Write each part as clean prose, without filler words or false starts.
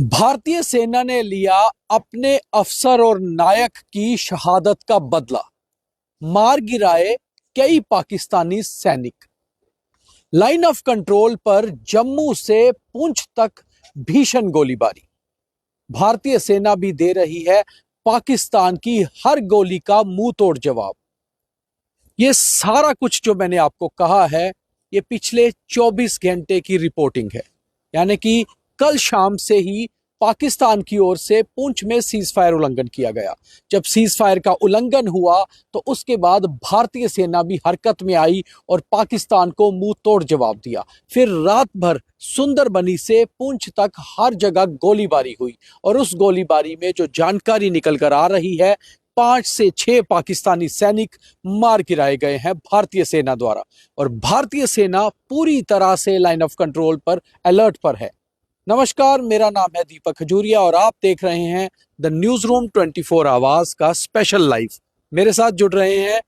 भारतीय सेना ने लिया अपने अफसर और नायक की शहादत का बदला, मार गिराए कई पाकिस्तानी सैनिक। लाइन ऑफ कंट्रोल पर जम्मू से पुंछ तक भीषण गोलीबारी। भारतीय सेना भी दे रही है पाकिस्तान की हर गोली का मुंह तोड़ जवाब। ये सारा कुछ जो मैंने आपको कहा है, ये पिछले 24 घंटे की रिपोर्टिंग है। यानी कि कल शाम से ही पाकिस्तान की ओर से पुंछ में सीज फायर उल्लंघन किया गया। जब सीज फायर का उल्लंघन हुआ तो उसके बाद भारतीय सेना भी हरकत में आई और पाकिस्तान को मुंह तोड़ जवाब दिया। फिर रात भर सुंदरबनी से पुंछ तक हर जगह गोलीबारी हुई और उस गोलीबारी में जो जानकारी निकल कर आ रही है, 5 से 6 पाकिस्तानी सैनिक मार गिराए गए हैं भारतीय सेना द्वारा। और भारतीय सेना पूरी तरह से लाइन ऑफ कंट्रोल पर अलर्ट पर है। नमस्कार, मेरा नाम है दीपक खजूरिया और आप देख रहे हैं द न्यूज रूम 24 आवाज का स्पेशल लाइव। मेरे साथ जुड़ रहे हैं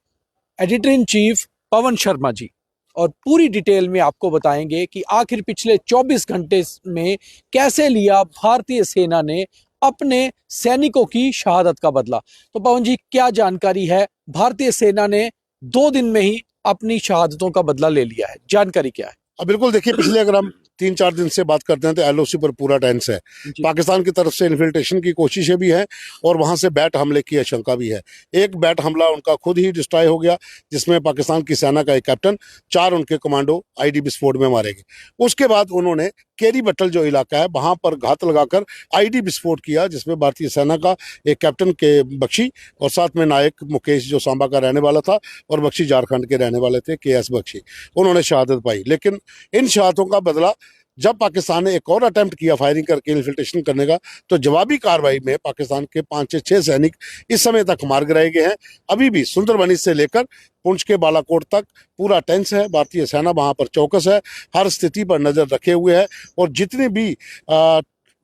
editor in chief Pawan Sharma ji और पूरी डिटेल में आपको बताएंगे कि आखिर पिछले 24 घंटे में कैसे लिया भारतीय सेना ने अपने सैनिकों की शहादत का बदला। तो पवन जी, क्या जानकारी है? भारतीय सेना ने 2 दिन में ही अपनी शहादतों का बदला ले लिया है, जानकारी क्या है? बिल्कुल, देखिए, पिछले अगर हम 3-4 दिन से बात करते हैं तो एलओसी पर पूरा टेंस है। पाकिस्तान की तरफ से इन्फिल्ट्रेशन की कोशिशें भी हैं और वहां से बैट हमले की आशंका भी है। एक बैट हमला उनका खुद ही डिस्ट्रॉय हो गया, जिसमें पाकिस्तान की सेना का एक कैप्टन, 4 उनके कमांडो आईडी विस्फोट में मारे गए। उसके बाद उन्होंने केरी बट्टल जो इलाका है वहां पर घात लगाकर आईडी विस्फोट किया, जिसमें भारतीय सेना का एक कैप्टन के बख्शी और साथ में नायक मुकेश जो सांबा का रहने वाला था और बख्शी झारखंड के रहने वाले थे, KS बख्शी, उन्होंने शहादत पाई। लेकिन इन शहादतों का बदला जब पाकिस्तान ने एक और अटेम्प्ट किया फायरिंग करके इन्फिल्ट्रेशन करने का, तो जवाबी कार्रवाई में पाकिस्तान के 5 से 6 सैनिक इस समय तक मार गिराए गए हैं। अभी भी सुंदरबनी से लेकर पुंछ के बालाकोट तक पूरा टेंस है। भारतीय सेना वहां पर चौकस है, हर स्थिति पर नजर रखे हुए है और जितने भी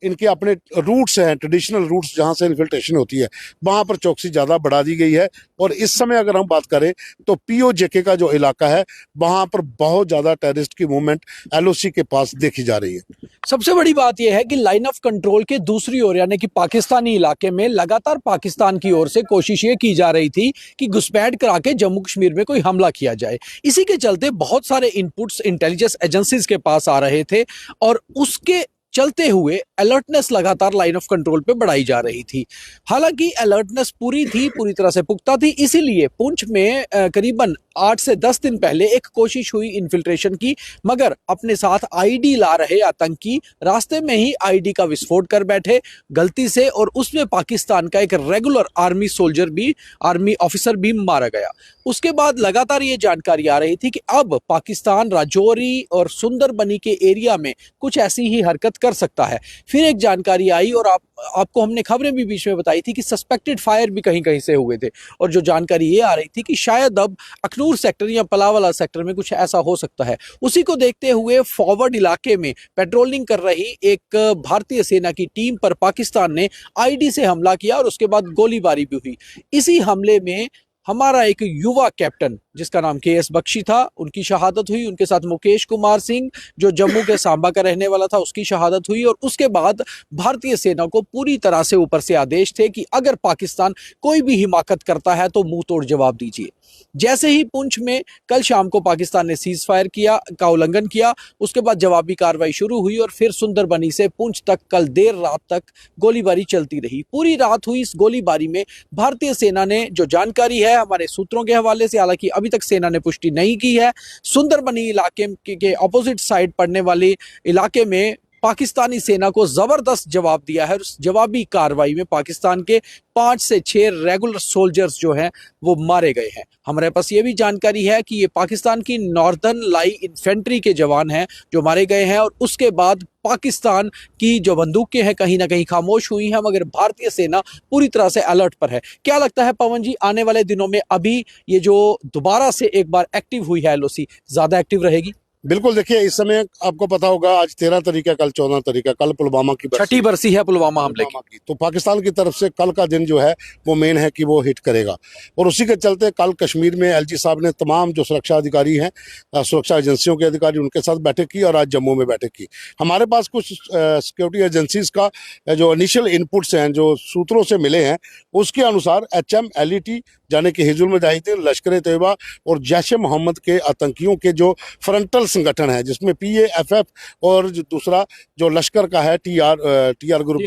इनके अपने रूट्स हैं, ट्रेडिशनल रूट्स जहां से इन्फिल्ट्रेशन होती है, वहां पर चौकसी ज़्यादा बढ़ा दी गई है। और इस समय अगर हम बात करें तो POJK का जो इलाका है वहां पर बहुत ज़्यादा टेररिस्ट की मूवमेंट LOC के पास देखी जा रही है। सबसे बड़ी बात यह है कि लाइन ऑफ कंट्रोल के दूसरी ओर यानी कि पाकिस्तानी इलाके में लगातार पाकिस्तान की ओर से कोशिश ये की जा रही थी कि घुसपैठ करा के जम्मू कश्मीर में कोई हमला किया जाए। इसी के चलते बहुत सारे इनपुट्स इंटेलिजेंस एजेंसीज के पास आ रहे थे और उसके चलते हुए अलर्टनेस लगातार लाइन ऑफ कंट्रोल पे बढ़ाई जा रही थी। हालांकि अलर्टनेस पूरी तरह से पुख्ता थी, इसीलिए पुंछ में करीबन 8 से 10 दिन पहले एक कोशिश हुई इन्फिल्ट्रेशन की, मगर अपने साथ आईडी ला रहे आतंकी रास्ते में ही आईडी का विस्फोट कर बैठे गलती से और उसमें पाकिस्तान का एक रेगुलर आर्मी ऑफिसर भी मारा गया। उसके बाद लगातार ये जानकारी आ रही थी कि अब पाकिस्तान राजौरी और सुंदरबनी के एरिया में कुछ ऐसी ही हरकत कर सकता है। फिर एक जानकारी आई और आपको हमने खबरें भी बीच में बताई थी कि सस्पेक्टेड फायर भी कहीं कहीं से हुए थे और जो जानकारी ये आ रही थी कि शायद अब अखनूर सेक्टर या पलावला सेक्टर में कुछ ऐसा हो सकता है। उसी को देखते हुए फॉरवर्ड इलाके में पेट्रोलिंग कर रही एक भारतीय सेना की टीम पर पाकिस्तान ने आईडी से हमला किया और उसके बाद गोलीबारी भी हुई। इसी हमले में हमारा एक युवा कैप्टन जिसका नाम KS बख्शी था, उनकी शहादत हुई। उनके साथ मुकेश कुमार सिंह जो जम्मू के सांबा का रहने वाला था, उसकी शहादत हुई। और उसके बाद भारतीय सेना को पूरी तरह से ऊपर से आदेश थे कि अगर पाकिस्तान कोई भी हिमाकत करता है तो मुंह तोड़ जवाब दीजिए। जैसे ही पुंछ में कल शाम को पाकिस्तान ने सीज फायर का उल्लंघन किया, उसके बाद जवाबी कार्रवाई शुरू हुई और फिर सुंदरबनी से पुंछ तक कल देर रात तक गोलीबारी चलती रही। पूरी रात हुई इस गोलीबारी में भारतीय सेना ने, जो जानकारी है हमारे सूत्रों के हवाले से, हालांकि अभी तक सेना ने पुष्टि नहीं की है, सुंदरबनी इलाके के ऑपोजिट साइड पड़ने वाले इलाके में पाकिस्तानी सेना को जबरदस्त जवाब दिया है। उस जवाबी कार्रवाई में पाकिस्तान के 5 से 6 रेगुलर सोल्जर्स जो हैं वो मारे गए हैं। हमारे पास ये भी जानकारी है कि ये पाकिस्तान की नॉर्दर्न लाई इन्फेंट्री के जवान हैं जो मारे गए हैं और उसके बाद पाकिस्तान की जो बंदूकें हैं कहीं ना कहीं खामोश हुई हैं, मगर भारतीय सेना पूरी तरह से अलर्ट पर है। क्या लगता है पवन जी, आने वाले दिनों में अभी ये जो दोबारा से एक बार एक्टिव हुई है LOC, ज्यादा एक्टिव रहेगी? बिल्कुल, देखिए इस समय आपको पता होगा आज 13 तारीख है, कल 14 तारीख है, कल पुलवामा की बरसी छठी बरसी है पुलवामा हमले की। पुलवामा की। तो पाकिस्तान की तरफ से कल का दिन जो है वो मेन है कि वो हिट करेगा, और उसी के चलते कल कश्मीर में एलजी साहब ने तमाम जो सुरक्षा अधिकारी हैं, सुरक्षा एजेंसियों के अधिकारी, उनके साथ बैठक की, और आज जम्मू में बैठक की। हमारे पास कुछ सिक्योरिटी एजेंसीज का जो इनिशियल इनपुट्स हैं, जो सूत्रों से मिले हैं, उसके अनुसार एचएम, एलईटी यानी कि हिजबुल मुजाहिदीन, लश्कर ए तैयबा और जैश ए मोहम्मद के आतंकियों के जो फ्रंटल संगठन है, जिसमें पीएएफएफ और जो दूसरा जो लश्कर का है टीआर ग्रुप,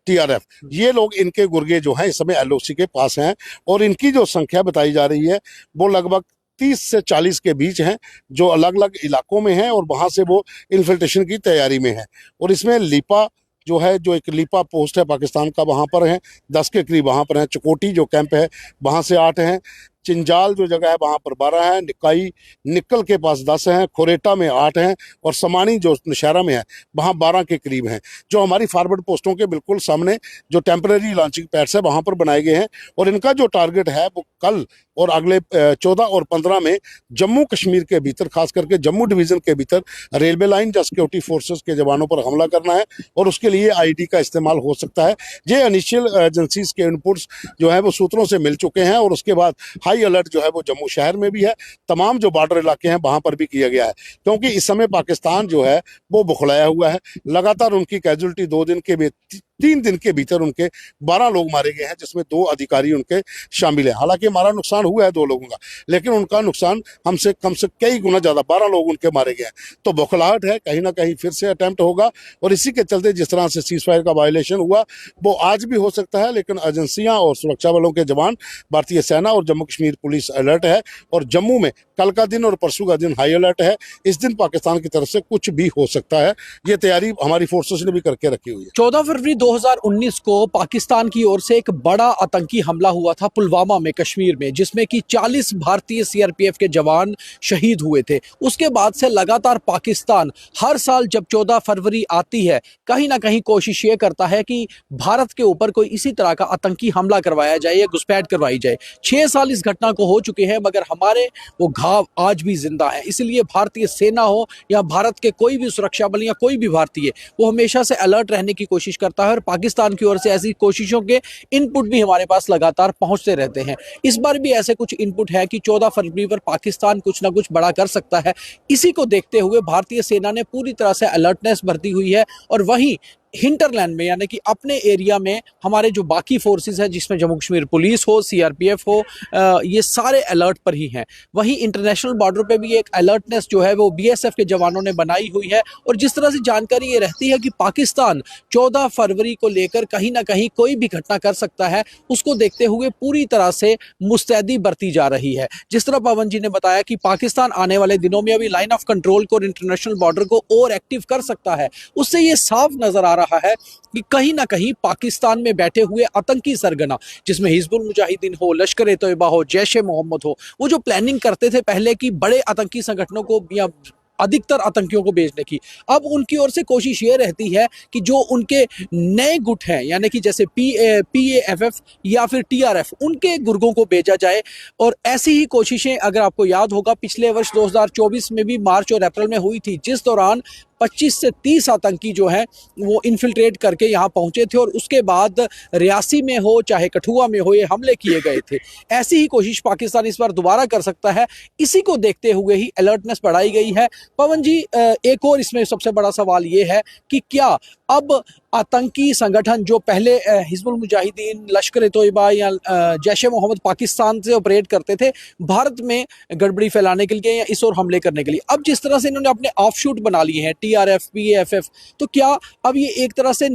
टीआरएफ, ये लोग, इनके गुर्गे जो हैं इस समय एलओसी के पास हैं, और इनकी जो संख्या बताई जा रही है वो लगभग 30 से 40 के बीच हैं, जो अलग अलग इलाकों में हैं, और वहां से वो इन्फिल्ट्रेशन की तैयारी में है। और इसमें लीपा जो है, जो एक लीपा पोस्ट है पाकिस्तान का, वहाँ पर है 10 के करीब, वहाँ पर है चकोटी जो कैंप है वहाँ से 8 हैं, चिंजाल जो जगह है वहाँ पर 12 हैं, निकाई निकल के पास 10 हैं, खोरेटा में 8 हैं, और समानी जो नौशहरा में है वहाँ 12 के करीब हैं, जो हमारी फॉरवर्ड पोस्टों के बिल्कुल सामने जो टेम्परेरी लॉन्चिंग पैड्स है वहाँ पर बनाए गए हैं। और इनका जो टारगेट है वो कल और अगले 14 और 15 में जम्मू कश्मीर के भीतर, खास करके जम्मू डिवीज़न के भीतर रेलवे लाइन या सिक्योरिटी फोर्सेस के जवानों पर हमला करना है, और उसके लिए आईडी का इस्तेमाल हो सकता है। ये इनिशियल एजेंसीज के इनपुट्स जो है वो सूत्रों से मिल चुके हैं, और उसके बाद हाई अलर्ट जो है वो जम्मू शहर में भी है, तमाम जो बॉर्डर इलाके हैं वहाँ पर भी किया गया है, क्योंकि इस समय पाकिस्तान जो है वो बुखलाया हुआ है। लगातार उनकी कैजुअलिटी 3 दिन के भीतर उनके 12 लोग मारे गए हैं, जिसमें 2 अधिकारी उनके शामिल हैं। हालांकि हमारा नुकसान हुआ है 2 लोगों का, लेकिन उनका नुकसान हमसे कम से कई गुना ज़्यादा, 12 लोग उनके मारे गए हैं। तो बौखलाहट है, कहीं ना कहीं फिर से अटैम्प्ट होगा, और इसी के चलते जिस तरह से सीज फायर का वायलेशन हुआ वो आज भी हो सकता है। लेकिन एजेंसियां और सुरक्षा बलों के जवान, भारतीय सेना और जम्मू कश्मीर पुलिस अलर्ट है, और जम्मू में कल का दिन और परसों का दिन हाई अलर्ट है। इस दिन पाकिस्तान की तरफ से कुछ भी हो सकता है, ये तैयारी हमारी फोर्सेस ने भी करके रखी हुई है। 14 फरवरी 2019 को पाकिस्तान की ओर से एक बड़ा आतंकी हमला हुआ था पुलवामा में, कश्मीर में, जिसमें कि 40 भारतीय सीआरपीएफ के जवान शहीद हुए थे। उसके बाद से लगातार पाकिस्तान हर साल जब 14 फरवरी आती है, कहीं ना कहीं कोशिश ये करता है कि भारत के ऊपर कोई इसी तरह का आतंकी हमला करवाया जाए या घुसपैठ करवाई जाए। 6 साल इस घटना को हो चुके हैं, मगर हमारे वो घाव आज भी जिंदा है। इसलिए भारतीय सेना हो या भारत के कोई भी सुरक्षा बल या कोई भी भारतीय, वो हमेशा से अलर्ट रहने की कोशिश करता है, और पाकिस्तान की ओर से ऐसी कोशिशों के इनपुट भी हमारे पास लगातार पहुंचते रहते हैं। इस बार भी ऐसे कुछ इनपुट है कि 14 फरवरी पर पाकिस्तान कुछ ना कुछ बड़ा कर सकता है। इसी को देखते हुए भारतीय सेना ने पूरी तरह से अलर्टनेस बरती हुई है, और वहीं हिंटरलैंड में यानी कि अपने एरिया में हमारे जो बाकी फोर्सेस हैं, जिसमें जम्मू कश्मीर पुलिस हो, सीआरपीएफ हो, ये सारे अलर्ट पर ही हैं। वहीं इंटरनेशनल बॉर्डर पे भी एक अलर्टनेस जो है वो बीएसएफ के जवानों ने बनाई हुई है, और जिस तरह से जानकारी ये रहती है कि पाकिस्तान 14 फरवरी को लेकर कहीं ना कहीं कोई भी घटना कर सकता है, उसको देखते हुए पूरी तरह से मुस्तैदी बरती जा रही है। जिस तरह पवन जी ने बताया कि पाकिस्तान आने वाले दिनों में अभी लाइन ऑफ कंट्रोल को और इंटरनेशनल बॉर्डर को और एक्टिव कर सकता है, उससे ये साफ नजर आ रहा है कि कहीं ना कहीं पाकिस्तान में बैठे हुए आतंकी सरगना, जिसमें हिजबुल मुजाहिदीन हो, लश्कर ए तैयबा हो, जैश ए मोहम्मद हो, वो जो प्लानिंग करते थे पहले की बड़े आतंकी संगठनों को या अधिकतर आतंकियों को भेजने की, अब उनकी ओर से कोशिश ये रहती है कि जो उनके नए गुट हैं, यानी कि जैसे पीएएफएफ या फिर टीआरएफ, उनके गुर्गों को भेजा जाए। और ऐसी ही कोशिशें, अगर आपको याद होगा, पिछले वर्ष 2024 में भी मार्च और अप्रैल में हुई थी, जिस दौरान 25 से 30 आतंकी जो हैं वो इन्फिल्ट्रेट करके यहाँ पहुंचे थे, और उसके बाद रियासी में हो चाहे कठुआ में हो, ये हमले किए गए थे। ऐसी ही कोशिश पाकिस्तान इस बार दोबारा कर सकता है। इसी को देखते हुए ही अलर्टनेस बढ़ाई गई है। पवन जी, एक और इसमें सबसे बड़ा सवाल ये है कि क्या अब आतंकी संगठन जो पहले हिजबुल मुजाहिदीन, लश्कर ए तैयबा या जैश ए मोहम्मद पाकिस्तान से ऑपरेट करते थे भारत में गड़बड़ी फैलाने के लिए या इस ओर हमले करने के लिए, अब जिस तरह से इन्होंने अपने ऑफशूट बना लिए हैं, टीआरएफ, पीएएफएफ, तो क्या अब ये एक तरह से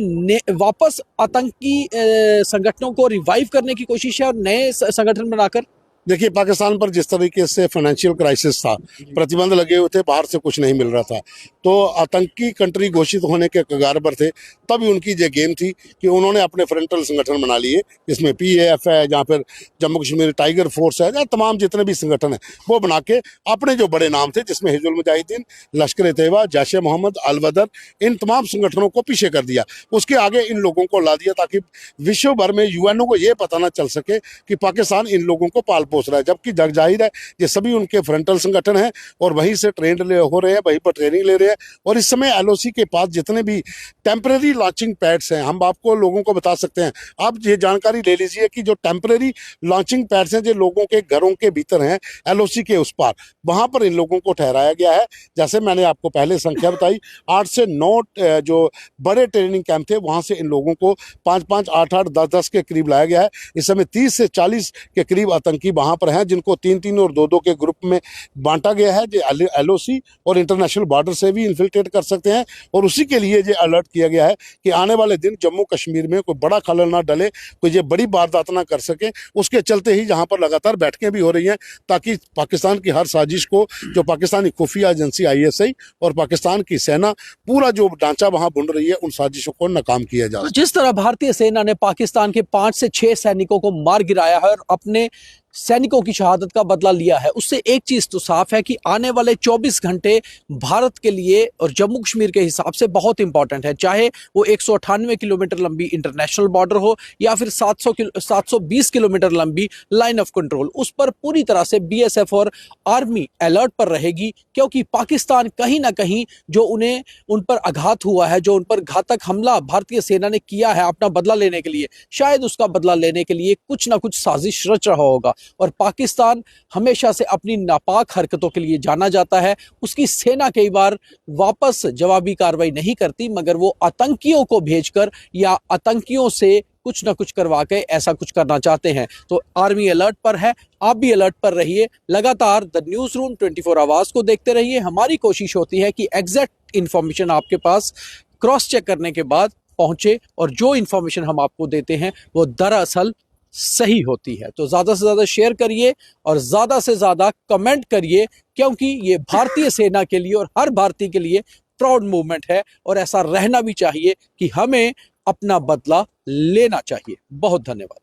वापस आतंकी संगठनों को रिवाइव करने की कोशिश है और नए संगठन बनाकर? देखिए, पाकिस्तान पर जिस तरीके से फाइनेंशियल क्राइसिस था, प्रतिबंध लगे हुए थे, बाहर से कुछ नहीं मिल रहा था, तो आतंकी कंट्री घोषित होने के कगार पर थे, तभी उनकी ये गेम थी कि उन्होंने अपने फ्रंटल संगठन बना लिए, इसमें पीएएफ है, जहाँ फिर जम्मू कश्मीर टाइगर फोर्स है, या तमाम जितने भी संगठन है वो बना के अपने जो बड़े नाम थे, जिसमें हिजबुल मुजाहिदीन, लश्कर ए तैयबा, जैश ए मोहम्मद, अल बदर, इन तमाम संगठनों को पीछे कर दिया। उसके आगे इन लोगों को ला दिया ताकि विश्व भर में यूएनओ को ये पता ना चल सके कि पाकिस्तान इन लोगों को पाल कोस रहा है, जबकि जाहिर है ये सभी उनके फ्रंटल संगठन हैं और वहीं से ट्रेंड हो रहे हैं, वहीं पर ट्रेनिंग ले रहे हैं। और इस समय एलओसी के पास जितने भी टेम्परेरी लॉन्चिंग पैड्स हैं, हम आपको लोगों को बता सकते हैं, आप ये जानकारी ले लीजिए कि जो टेम्परेरी लॉन्चिंग पैड्स हैं जो लोगों के घरों के भीतर हैं एलओसी के उस पार, वहां पर इन लोगों को ठहराया गया है। जैसे मैंने आपको पहले संख्या बताई, 8 से 9 जो बड़े ट्रेनिंग कैंप थे वहां से इन लोगों को 5-5, 8-8, 10-10 के करीब लाया गया है। इस समय 30 से 40 के करीब आतंकी वहां पर हैं, जिनको 3-3 और 2-2 के ग्रुप में बांटा गया है, जो एलओसी और इंटरनेशनल बॉर्डर से भी इन्फिल्ट्रेट कर सकते हैं। और उसी के लिए ये अलर्ट किया गया है कि आने वाले दिन जम्मू कश्मीर में कोई बड़ा खलल ना डले, कोई ये बड़ी वारदात ना कर सके। उसके चलते ही यहाँ पर लगातार बैठकें भी हो रही हैं, ताकि पाकिस्तान की हर साजिश को जो पाकिस्तानी खुफिया एजेंसी आईएसआई और पाकिस्तान की सेना पूरा जो ढांचा वहां बुन रही है, उन साजिशों को नाकाम किया जा सके। जिस तरह भारतीय सेना ने पाकिस्तान के 5 से 6 सैनिकों को मार गिराया है और अपने सैनिकों की शहादत का बदला लिया है, उससे एक चीज तो साफ है कि आने वाले 24 घंटे भारत के लिए और जम्मू कश्मीर के हिसाब से बहुत इंपॉर्टेंट है। चाहे वो 198 किलोमीटर लंबी इंटरनेशनल बॉर्डर हो या फिर 720 किलोमीटर लंबी लाइन ऑफ कंट्रोल, उस पर पूरी तरह से बीएसएफ और आर्मी अलर्ट पर रहेगी। क्योंकि पाकिस्तान कहीं ना कहीं जो उन पर आघात हुआ है, जो उन पर घातक हमला भारतीय सेना ने किया है अपना बदला लेने के लिए, शायद उसका बदला लेने के लिए कुछ ना कुछ साजिश रच रहा होगा। और पाकिस्तान हमेशा से अपनी नापाक हरकतों के लिए जाना जाता है। उसकी सेना कई बार वापस जवाबी कार्रवाई नहीं करती, मगर वो आतंकियों को भेजकर या आतंकियों से कुछ ना कुछ करवा के ऐसा कुछ करना चाहते हैं। तो आर्मी अलर्ट पर है, आप भी अलर्ट पर रहिए। लगातार द न्यूज रूम 24 आवर्स को देखते रहिए। हमारी कोशिश होती है कि एग्जैक्ट इंफॉर्मेशन आपके पास क्रॉस चेक करने के बाद पहुंचे, और जो इंफॉर्मेशन हम आपको देते हैं वो दरअसल सही होती है। तो ज्यादा से ज्यादा शेयर करिए और ज्यादा से ज्यादा कमेंट करिए, क्योंकि ये भारतीय सेना के लिए और हर भारतीय के लिए प्राउड मूवमेंट है, और ऐसा रहना भी चाहिए कि हमें अपना बदला लेना चाहिए। बहुत धन्यवाद।